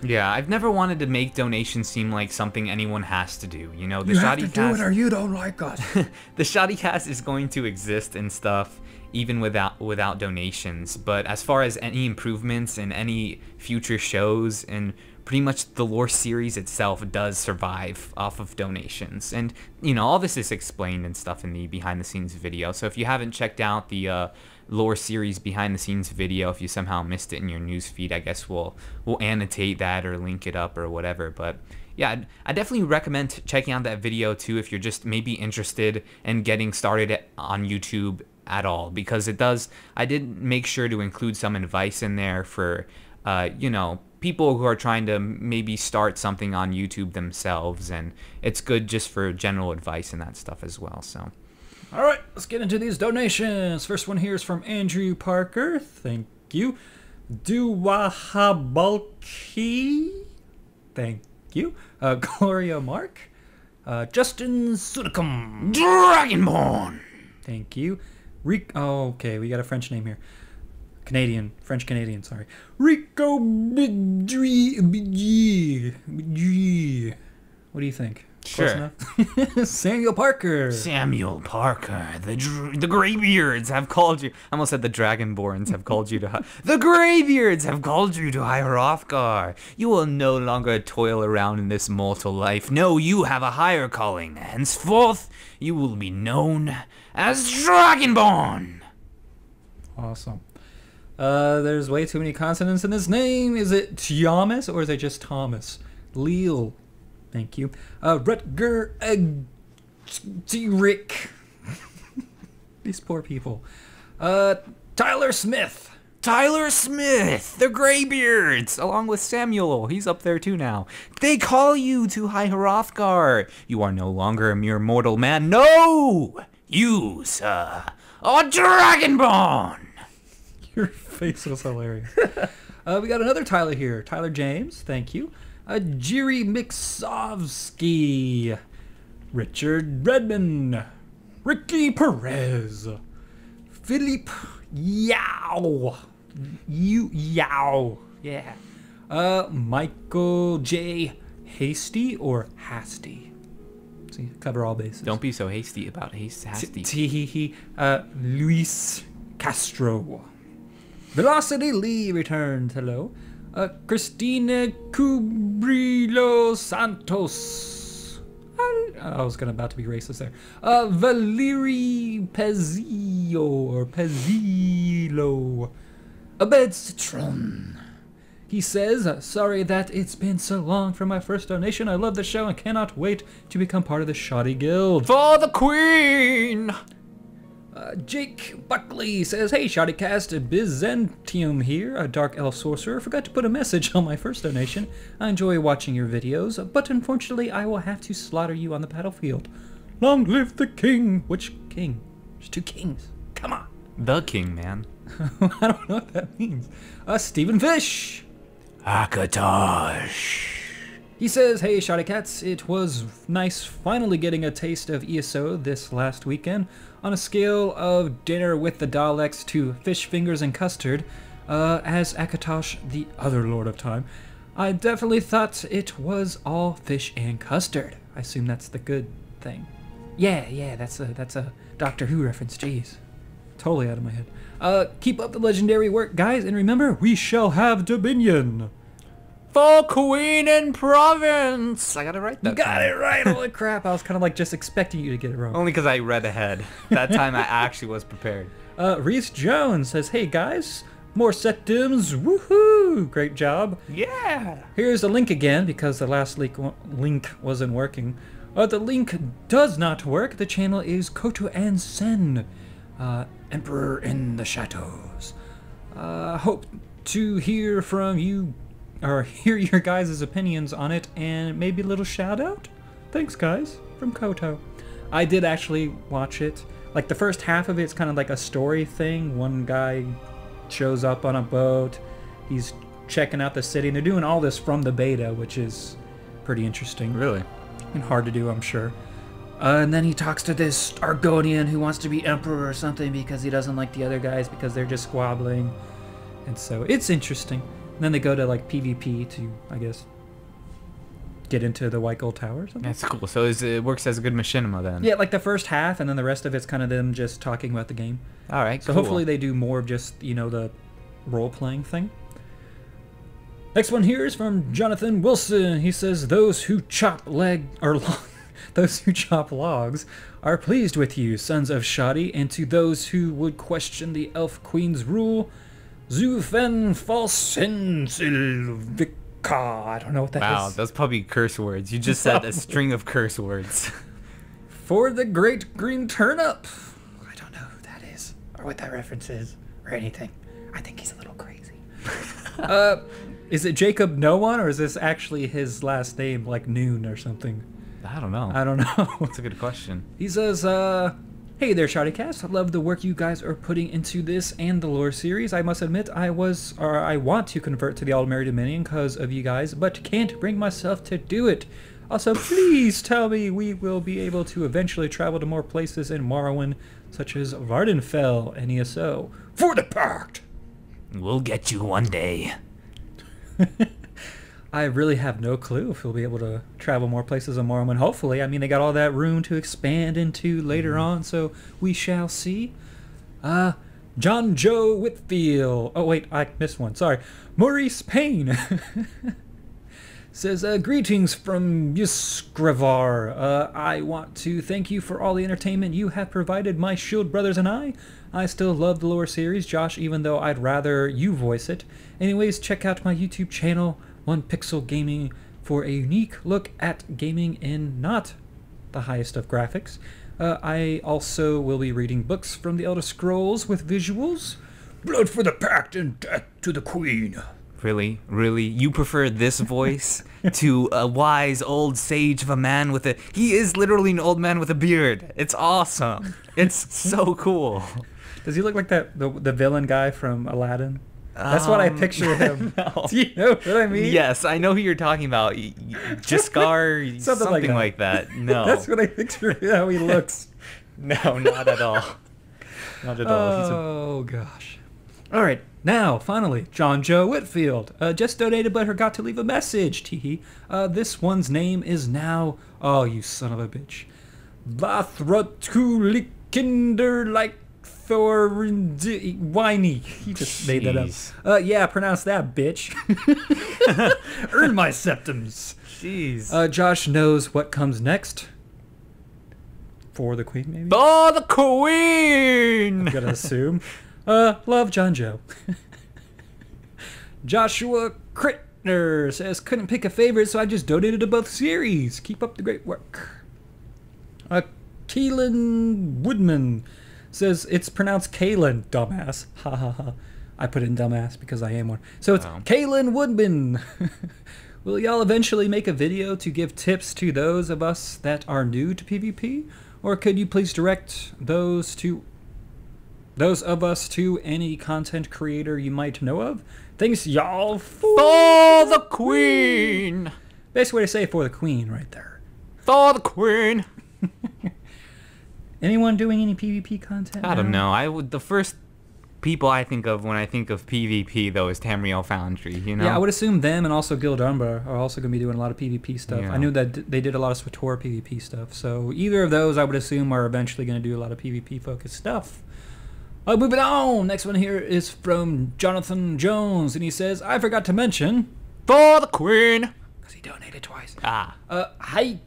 Yeah, I've never wanted to make donations seem like something anyone has to do. The you have to do it or you don't like us. The ShoddyCast is going to exist and stuff even without donations. But as far as any improvements and any future shows, and pretty much the lore series itself does survive off of donations. And, you know, all this is explained and stuff in the behind the scenes video. So if you haven't checked out the lore series behind the scenes video, if you somehow missed it in your news feed, I guess we'll annotate that or link it up or whatever. But yeah, I definitely recommend checking out that video too if you're just maybe interested in getting started on YouTube at all, because I did make sure to include some advice in there for you know, people who are trying to maybe start something on YouTube themselves, and it's good just for general advice and that stuff as well. So all right, let's get into these donations. First one here is from Andrew Parker. Thank you. Duwahabalki. Thank you. Gloria Mark. Justin Sudacum. Dragonborn. Thank you. Okay, we got a French name here. French Canadian, sorry. Rico Bidri. What do you think? Sure. Samuel Parker. Samuel Parker. The Greybeards have called you. I almost said the Dragonborns have called you to. The Greybeards have called you to High Hrothgar. You will no longer toil around in this mortal life. No, you have a higher calling. Henceforth, you will be known as Dragonborn. Awesome. There's way too many consonants in this name. Is it Thomas or is it just Thomas? Leal. Thank you. Rutger Rick. These poor people. Tyler Smith. Tyler Smith, the Greybeards, along with Samuel. He's up there too now. They call you to High Hrothgar. You are no longer a mere mortal man. No! You, sir, are Dragonborn. Your face was hilarious. We got another Tyler here. Tyler James, thank you. Jiri Miksovsky. Richard Redman. Ricky Perez. Philippe Yao. Yao. Yeah. Michael J. Hasty or Hasty? See, cover all bases. Don't be so hasty about hasty. Luis Castro. Velocity Lee returned. Hello. Christina Cubrilo Santos. I was about to be racist there. Valeri Pezzillo or Pezzillo. Abed Citron. He says, sorry that it's been so long for my first donation. I love the show and cannot wait to become part of the Shoddy Guild. For the Queen! Jake Buckley says, hey, ShoddyCast, Byzantium here, a Dark Elf Sorcerer. Forgot to put a message on my first donation. I enjoy watching your videos, but unfortunately I will have to slaughter you on the battlefield. Long live the king! Which king? There's two kings. Come on. The king, man. I don't know what that means. Stephen Fish. Akatosh. He says, hey, ShoddyCats, it was nice finally getting a taste of ESO this last weekend. On a scale of dinner with the Daleks to fish fingers and custard, as Akatosh, the other Lord of Time, I definitely thought it was all fish and custard. I assume that's the good thing. Yeah, that's a Doctor Who reference, jeez. Totally out of my head. Keep up the legendary work, guys, and remember, we shall have Dominion. For Queen and Province. I got it right that time. You got it right. Holy crap. I was kind of like just expecting you to get it wrong. Only because I read ahead. That time I actually was prepared. Reese Jones says, hey guys, more septims. Woohoo. Great job. Yeah. Here's the link again because the last link wasn't working. The link does not work. The channel is Koto and Sen, Emperor in the Shadows. Hope to hear from you or hear your guys' opinions on it, and maybe a little shout out. Thanks, guys, from Koto. I did actually watch it. Like, the first half of it's kind of like a story thing. One guy shows up on a boat. He's checking out the city, and they're doing all this from the beta, which is pretty interesting. Really? And hard to do, I'm sure. And then he talks to this Argonian who wants to be emperor or something because he doesn't like the other guys because they're just squabbling. And so it's interesting. And then they go to like PvP to, I guess, get into the White Gold Tower or something. That's cool. So it works as a good machinima then. Yeah, like the first half, and then the rest of it's kind of them just talking about the game. All right. So cool. hopefully they do more of just, the role-playing thing. Next one here is from Jonathan Wilson. He says, those who chop those who chop logs are pleased with you, sons of Shoddy, and to those who would question the Elf Queen's rule, Zufen Falsensilvika. I don't know what that is. Wow, those probably curse words. You just said a string of curse words. For the great green turnip. I don't know who that is, or what that reference is, or anything. I think he's a little crazy. Is it Jacob No One, or is this actually his last name, like Noon or something? I don't know. I don't know. That's a good question. He says, hey there, ShoddyCast. I love the work you guys are putting into this and the lore series. I must admit, I want to convert to the Aldmeri Dominion because of you guys, but can't bring myself to do it. Also, please tell me we will be able to eventually travel to more places in Morrowind, such as Vardenfell and ESO. For the Pact! We'll get you one day. I really have no clue if we'll be able to travel more places in Morrowind. Hopefully, I mean, they got all that room to expand into later on, so we shall see. John Joe Whitfield. Oh, wait, I missed one. Sorry. Maurice Payne says, greetings from Yuskrevar. I want to thank you for all the entertainment you have provided my Shield brothers and I. I still love the lore series, Josh, even though I'd rather you voice it. Anyways, check out my YouTube channel, One Pixel Gaming, for a unique look at gaming in not the highest of graphics. I also will be reading books from the Elder Scrolls with visuals. Blood for the Pact and death to the Queen. Really? Really? You prefer this voice to a wise old sage of a man with a... He is literally an old man with a beard. It's awesome. It's so cool. Does he look like the villain guy from Aladdin? That's what I picture him. No. Do you know what I mean? Yes, I know who you're talking about. Jiskar, something like that. No. That's what I picture how he looks. No, not at all. Not at all. Oh, gosh. All right. Now, finally, John Joe Whitfield. Just donated but forgot to leave a message. Teehee. This one's name is now... Oh, you son of a bitch. Bathratulikinder like Whiny. He just made that up. Yeah, pronounce that, bitch. Earn my septums. Jeez. Josh knows what comes next. For the Queen, maybe? For the Queen! I'm gonna assume. Love, John Joe. Joshua Crittner says, couldn't pick a favorite, so I just donated to both series. Keep up the great work. Keelan Woodman says, it's pronounced Kalen, dumbass. Ha ha ha. I put in dumbass because I am one. So it's Kalen Woodman. Will y'all eventually make a video to give tips to those of us that are new to PvP? Or could you please direct those of us to any content creator you might know of? Thanks, y'all. For the Queen! Best way to say for the Queen right there. For the Queen! Anyone doing any PvP content I don't know. The first people I think of when I think of PvP, though, is Tamriel Foundry, you know? Yeah, I would assume them and also Guild Umbra are also going to be doing a lot of PvP stuff. Yeah. I knew that they did a lot of SWTOR PvP stuff. So either of those, I would assume, are eventually going to do a lot of PvP-focused stuff. Moving on. Next one here is from Jonathan Jones, and he says, I forgot to mention... For the Queen! Because he donated twice. Heike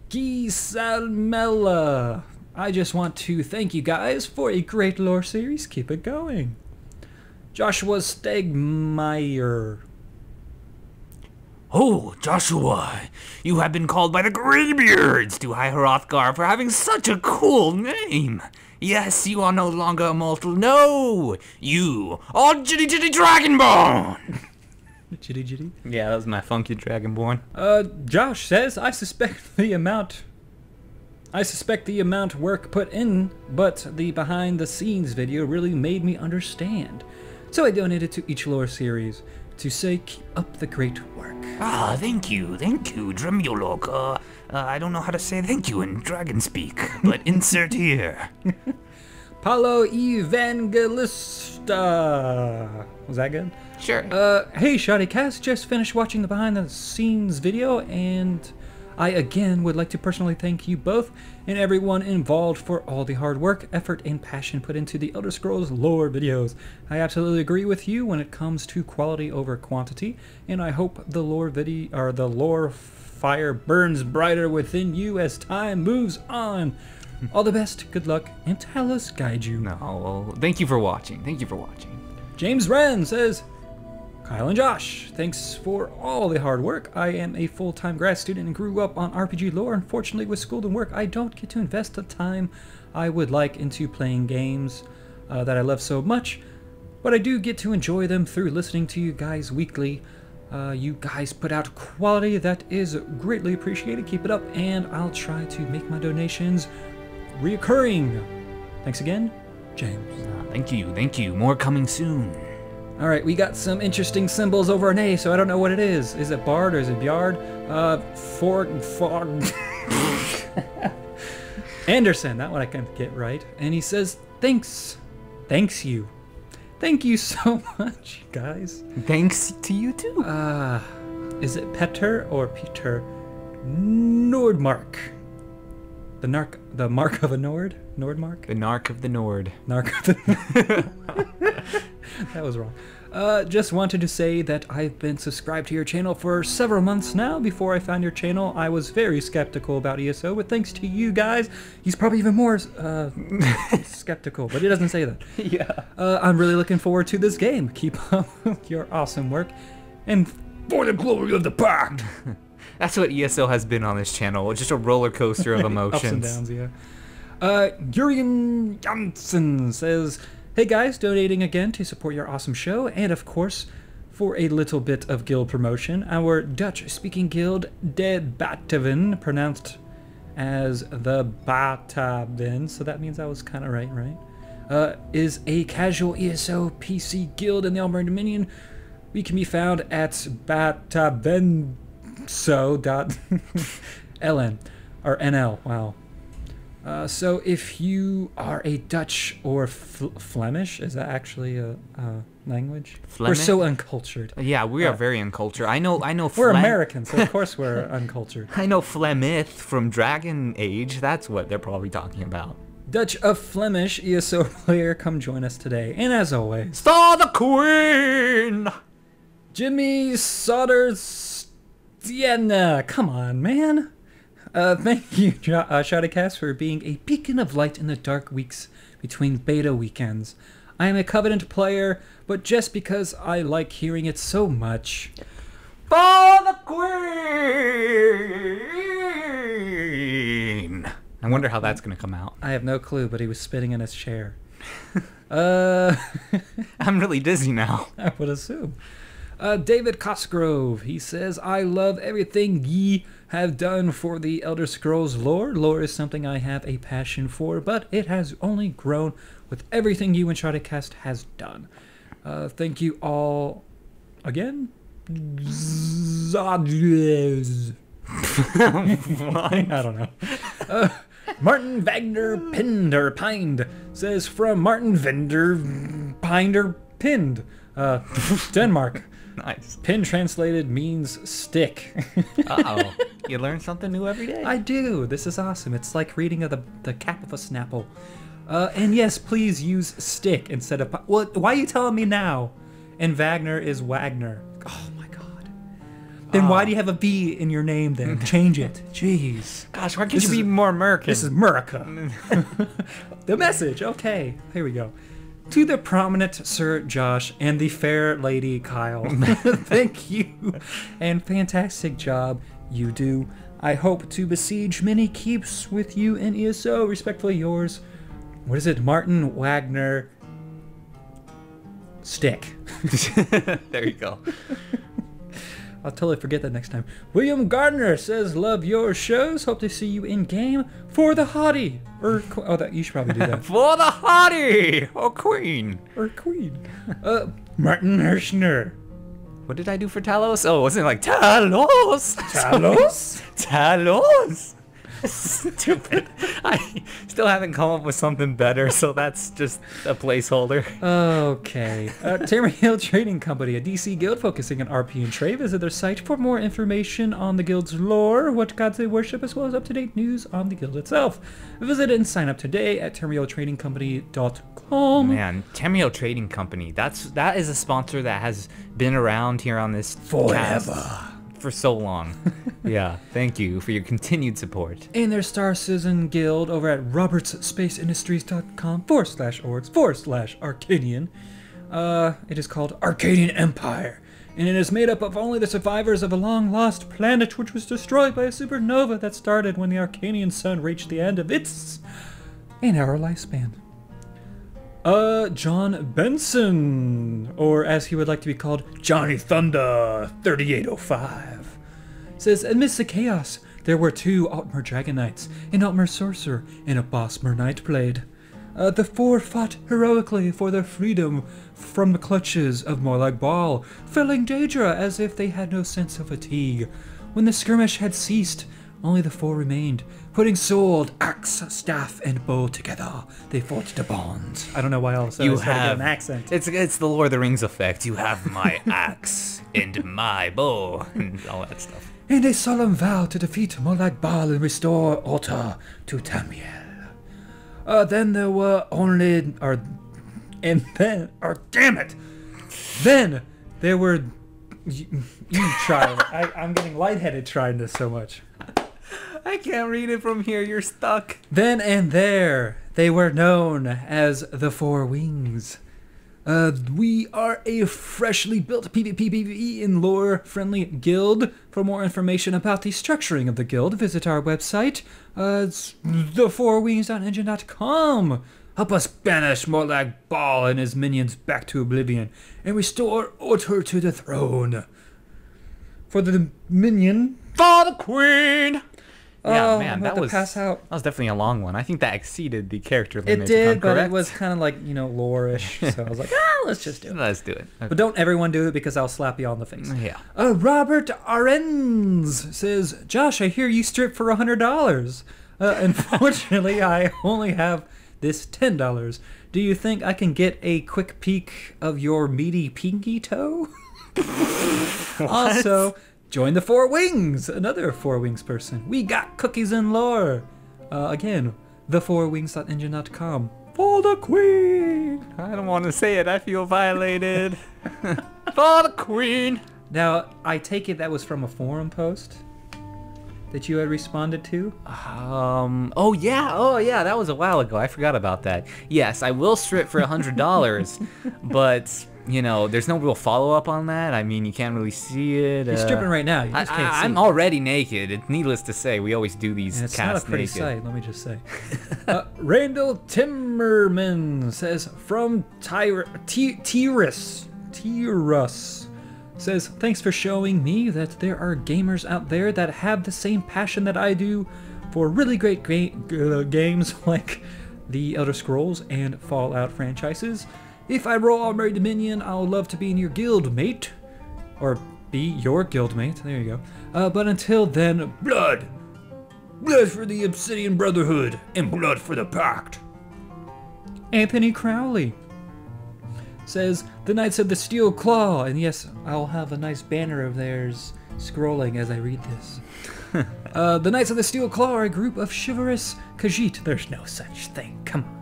Salmella. I just want to thank you guys for a great lore series. Keep it going. Joshua Stegmeyer. Oh, Joshua, you have been called by the Greybeards to High Hrothgar for having such a cool name. Yes, you are no longer a mortal. No, you are Jitty Jitty Dragonborn. Jitty Jitty? Yeah, that was my funky Dragonborn. Josh says, I suspect the amount work put in, but the behind-the-scenes video really made me understand. So I donated to each lore series to say, keep up the great work. Thank you, Dremulok. I don't know how to say thank you in dragon speak, but insert here. Paulo Evangelista. Was that good? Sure. Hey, ShoddyCast, just finished watching the behind-the-scenes video, and I again would like to personally thank you both and everyone involved for all the hard work, effort, and passion put into the Elder Scrolls lore videos. I absolutely agree with you when it comes to quality over quantity, and I hope the lore fire burns brighter within you as time moves on. All the best, good luck, and Talos guide you. No, well, thank you for watching. Thank you for watching. James Wren says, Kyle and Josh, thanks for all the hard work. I am a full-time grad student and grew up on RPG lore. Unfortunately, with school and work, I don't get to invest the time I would like into playing games that I love so much, but I do get to enjoy them through listening to you guys weekly. You guys put out quality that is greatly appreciated. Keep it up, and I'll try to make my donations reoccurring. Thanks again, James. Thank you. More coming soon. All right, we got some interesting symbols over an A, so I don't know what it is. Is it Bard or is it Bjard? Anderson, that one I can get right. And he says, thanks you. Thank you so much, guys. Thanks to you too. Is it Petter or Peter Nordmark? The mark of a Nord? Nordmark? The Narc of the Nord. Narc of the That was wrong. Just wanted to say that I've been subscribed to your channel for several months now. Before I found your channel, I was very skeptical about ESO, but thanks to you guys, he's probably even more skeptical, but he doesn't say that. Yeah. I'm really looking forward to this game. Keep up your awesome work, and for the glory of the pact. That's what ESO has been on this channel, just a roller coaster of emotions. Ups and downs, yeah. Jurgen Janssen says, hey guys, donating again to support your awesome show, and of course, for a little bit of guild promotion, our Dutch-speaking guild, De Bataven, pronounced as the Bataven, so that means I was kind of right? Is a casual ESO PC guild in the Almerian Dominion. We can be found at batavenso.ln, or NL, wow. So if you are a Dutch or Flemish, is that actually a language? Flemish? We're so uncultured. Yeah, we are very uncultured. I know. We're Americans, so of course we're uncultured. I know Flemith from Dragon Age. That's what they're probably talking about. Dutch of Flemish ESO player, come join us today. And as always, Star the Queen! Jimmy Soderstiena. Come on, man. Thank you, ShoddyCast, for being a beacon of light in the dark weeks between beta weekends. I am a Covenant player, but just because I like hearing it so much. For the Queen! I wonder how that's going to come out. I have no clue, but he was spinning in his chair. I'm really dizzy now. I would assume. David Cosgrove, he says, I love everything ye have done for the Elder Scrolls lore. Lore is something I have a passion for, but it has only grown with everything you and ShoddyCast has done. Thank you all again. I don't know. Martin Wagner Pined says, from Martin Vender Pinned, Denmark. Nice. Pin translated means stick. Uh-oh. You learn something new every day. I do. This is awesome. It's like reading the cap of a Snapple. And yes, please use stick instead of... Well, why are you telling me now? And Wagner is Wagner. Oh my god. Then why do you have a V in your name then? Change it. Jeez. Gosh, why can't you be more American? This is America. The message. Okay. Here we go. To the prominent Sir Josh and the fair lady Kyle, thank you and fantastic job you do. I hope to besiege many keeps with you in ESO. Respectfully yours, what is it, Martin Wagner Stick. There you go. I'll totally forget that next time. William Gardner says, love your shows. Hope to see you in game for the hottie. You should probably do that. For the hottie! Or queen. Or queen. Martin Hirschner. What did I do for Talos? Oh, wasn't it like Talos? Talos? Talos? Stupid. I still haven't come up with something better, so that's just a placeholder. Okay. Tamriel Trading Company, a DC guild focusing on RP and trade. Visit their site for more information on the guild's lore, what gods they worship, as well as up-to-date news on the guild itself. Visit and sign up today at tamrieltradingcompany.com. Man, Tamriel Trading Company, that is a sponsor that has been around here on this cast for so long. Yeah, thank you for your continued support. And their Star Citizen Guild over at robertsspaceindustries.com/orgs/Arcadian. It is called Arcadian Empire, and it is made up of only the survivors of a long-lost planet which was destroyed by a supernova that started when the Arcadian sun reached the end of its 8-hour lifespan. John Benson, or as he would like to be called, Johnny Thunder 3805, says, amidst the chaos, there were 2 Altmer Dragon Knights, an Altmer Sorcerer, and a Bossmer Knight Blade. The 4 fought heroically for their freedom from the clutches of Morlag Ball, felling Daedra as if they had no sense of fatigue. When the skirmish had ceased, only the 4 remained. Putting sword, axe, staff, and bow together, they forged a bond. I don't know why all of a sudden You I started have getting an accent. It's the Lord of the Rings effect. You have my axe and my bow and all that stuff. And a solemn vow to defeat Morlag Bal and restore order to Tamriel. Then there were only, then there were, you try it. I'm getting lightheaded trying this so much. I can't read it from here. You're stuck. Then and there, they were known as the Four Wings. We are a freshly built PvP and lore-friendly guild. For more information about the structuring of the guild, visit our website, thefourwings.engine.com. Help us banish Morlag Ball and his minions back to oblivion, and restore order to the throne. For the minion, for the queen. Yeah, Oh, man, I'm that about was to pass out. That was definitely a long one. I think that exceeded the character It limit. did, if I'm but it correct. was kind of like, lore-ish, so I was like, let's just do it. Let's do it. Okay. But don't everyone do it because I'll slap you on the face. Yeah. Robert Arens says, Josh, I hear you strip for $100. Unfortunately, I only have this $10. Do you think I can get a quick peek of your meaty pinky toe? Also, join the Four Wings, another Four Wings person. We got cookies and lore. Again, thefourwings.engine.com. For the queen. I don't want to say it. I feel violated. For the queen. Now, I take it that was from a forum post that you had responded to? Oh yeah, that was a while ago. I forgot about that. Yes, I will strip for $100, but there's no real follow-up on that. I mean, you can't really see it. He's stripping right now. You just can't see. I'm already naked. It's needless to say, we always do these And it's casts not a pretty naked. sight, let me just say. Randall Timmerman says, from Tyrus, says, thanks for showing me that there are gamers out there that have the same passion that I do for really great games like the Elder Scrolls and Fallout franchises. If I roll Armored Dominion, I'll love to be in your guild, mate. Or be your guild mate, there you go. But until then, blood! Blood for the Obsidian Brotherhood, and blood for the Pact. Anthony Crowley says, the Knights of the Steel Claw, and yes, I'll have a nice banner of theirs scrolling as I read this. The Knights of the Steel Claw are a group of chivalrous Khajiit. There's no such thing, come on.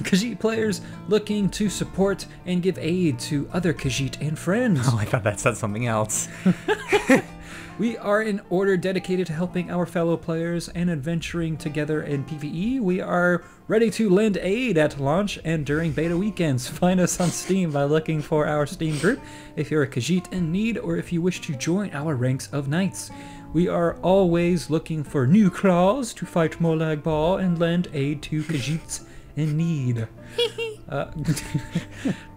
Khajiit players looking to support and give aid to other Khajiit and friends. Oh, I thought that said something else. We are an order dedicated to helping our fellow players and adventuring together in PvE. We are ready to lend aid at launch and during beta weekends. Find us on Steam by looking for our Steam group if you're a Khajiit in need or if you wish to join our ranks of knights. We are always looking for new claws to fight Morlag Ball and lend aid to Khajiits in need.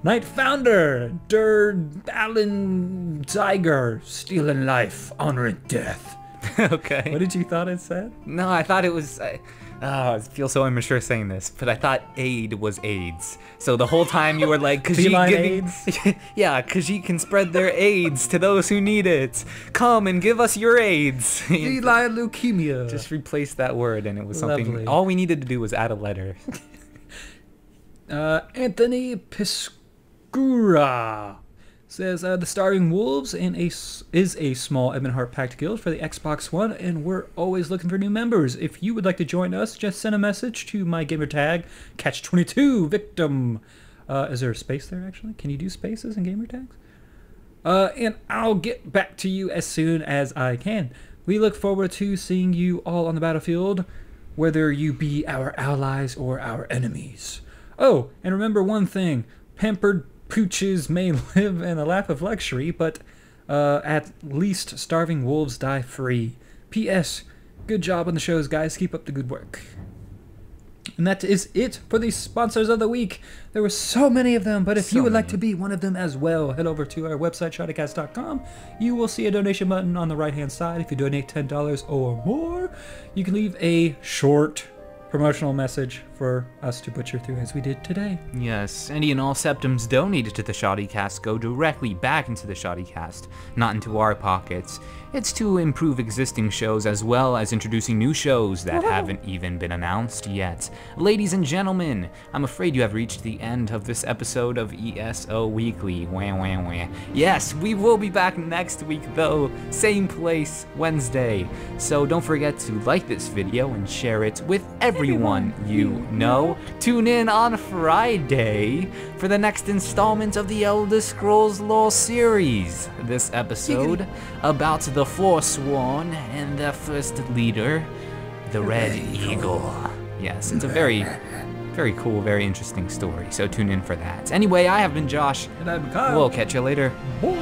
Knight Founder, Alan Tiger, stealing life, honoring death. Okay. What did you thought it said? No, I thought it was. Oh, I feel so immature saying this, but I thought aid was AIDS. So the whole time you were like, Feline AIDS? Yeah, Khajiit can spread their AIDS to those who need it. Come and give us your AIDS. Feline leukemia. Just replace that word, and it was something. Lovely. All we needed to do was add a letter. Anthony Piscura says the Starving Wolves is a small Ebonheart Pact guild for the Xbox One, and we're always looking for new members. If you would like to join us, just send a message to my gamer tag Catch22 Victim. Is there a space there actually? Can you do spaces in gamer tags? And I'll get back to you as soon as I can. We look forward to seeing you all on the battlefield, whether you be our allies or our enemies. Oh, and remember one thing: pampered pooches may live in a lap of luxury, but at least starving wolves die free. P.S. Good job on the shows, guys. Keep up the good work. And that is it for the sponsors of the week. There were so many of them, but if you would like to be one of them as well, head over to our website, ShoddyCast.com. You will see a donation button on the right-hand side. If you donate $10 or more, you can leave a short promotional message for us to butcher through as we did today. Yes, any and all septums donated to the ShoddyCast go directly back into the ShoddyCast, not into our pockets. It's to improve existing shows as well as introducing new shows that haven't even been announced yet. Ladies and gentlemen, I'm afraid you have reached the end of this episode of ESO Weekly. Wah, wah, wah. Yes, we will be back next week though, same place, Wednesday. So don't forget to like this video and share it with everyone you know. Tune in on Friday for the next installment of the Elder Scrolls lore series. This episode about the Forsworn and their first leader, the Red Eagle. Yes, it's a very cool, very interesting story, so tune in for that. Anyway, I have been Josh. And I'm Kyle. We'll catch you later. Boy.